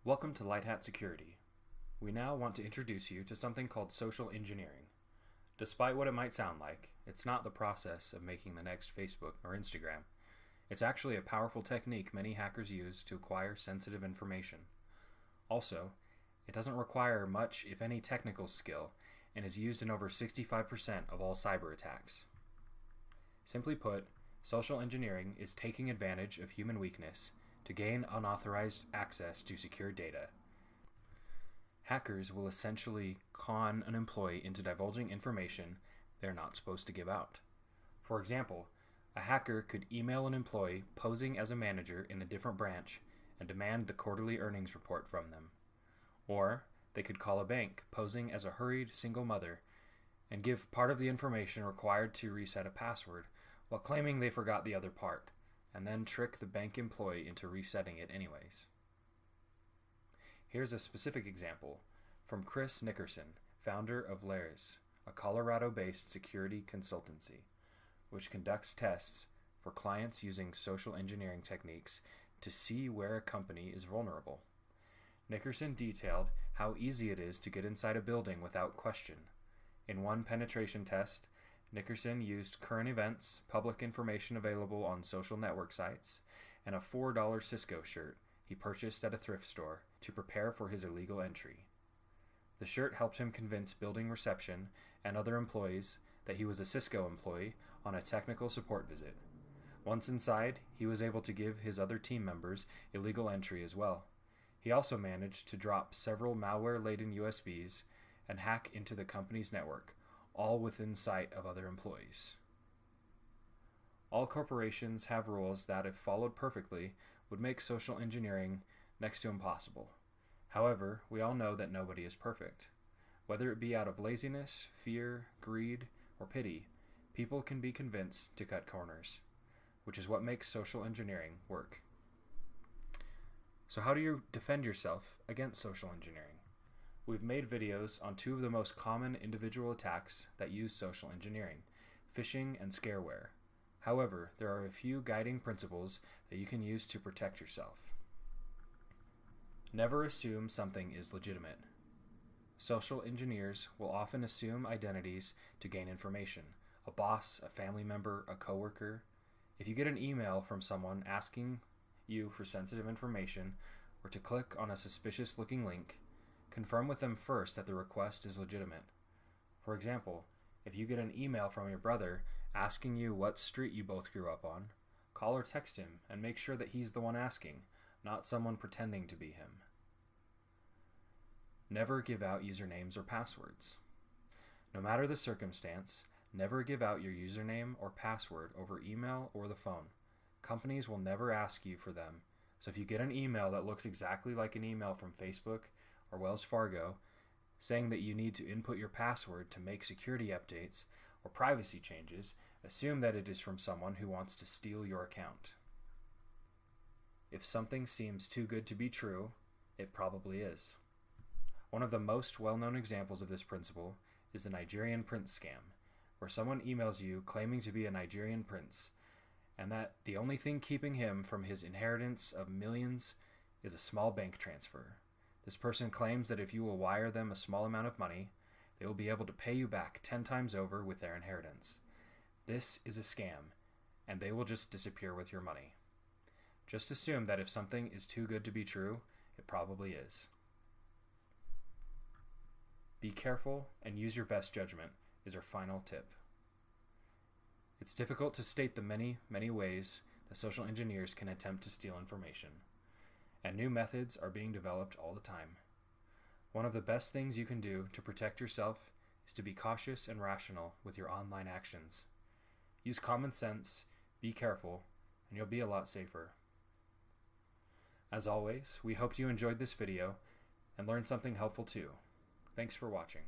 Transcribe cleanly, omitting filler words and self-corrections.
Welcome to Light Hat Security. We now want to introduce you to something called social engineering. Despite what it might sound like, it's not the process of making the next Facebook or Instagram. It's actually a powerful technique many hackers use to acquire sensitive information. Also, it doesn't require much, if any, technical skill and is used in over 65% of all cyber attacks. Simply put, social engineering is taking advantage of human weakness to gain unauthorized access to secure data. Hackers will essentially con an employee into divulging information they're not supposed to give out. For example, a hacker could email an employee posing as a manager in a different branch and demand the quarterly earnings report from them. Or they could call a bank posing as a hurried single mother and give part of the information required to reset a password while claiming they forgot the other part, and then trick the bank employee into resetting it anyways. Here's a specific example from Chris Nickerson, founder of Laris, a Colorado-based security consultancy, which conducts tests for clients using social engineering techniques to see where a company is vulnerable. Nickerson detailed how easy it is to get inside a building without question. In one penetration test, Nickerson used current events, public information available on social network sites, and a $4 Cisco shirt he purchased at a thrift store to prepare for his illegal entry. The shirt helped him convince building reception and other employees that he was a Cisco employee on a technical support visit. Once inside, he was able to give his other team members illegal entry as well. He also managed to drop several malware-laden USBs and hack into the company's network, all within sight of other employees. All corporations have rules that, if followed perfectly, would make social engineering next to impossible. However, we all know that nobody is perfect. Whether it be out of laziness, fear, greed, or pity, people can be convinced to cut corners, which is what makes social engineering work. So how do you defend yourself against social engineering? We've made videos on two of the most common individual attacks that use social engineering, phishing and scareware. However, there are a few guiding principles that you can use to protect yourself. Never assume something is legitimate. Social engineers will often assume identities to gain information: a boss, a family member, a coworker. If you get an email from someone asking you for sensitive information or to click on a suspicious-looking link, confirm with them first that the request is legitimate. For example, if you get an email from your brother asking you what street you both grew up on, call or text him and make sure that he's the one asking, not someone pretending to be him. Never give out usernames or passwords. No matter the circumstance, never give out your username or password over email or the phone. Companies will never ask you for them, so if you get an email that looks exactly like an email from Facebook or Wells Fargo saying that you need to input your password to make security updates or privacy changes, assume that it is from someone who wants to steal your account. If something seems too good to be true, it probably is. One of the most well-known examples of this principle is the Nigerian prince scam, where someone emails you claiming to be a Nigerian prince, and that the only thing keeping him from his inheritance of millions is a small bank transfer. This person claims that if you will wire them a small amount of money, they will be able to pay you back 10 times over with their inheritance. This is a scam, and they will just disappear with your money. Just assume that if something is too good to be true, it probably is. Be careful and use your best judgment is our final tip. It's difficult to state the many, many ways that social engineers can attempt to steal information, and new methods are being developed all the time. One of the best things you can do to protect yourself is to be cautious and rational with your online actions. Use common sense, be careful, and you'll be a lot safer. As always, we hope you enjoyed this video and learned something helpful too. Thanks for watching.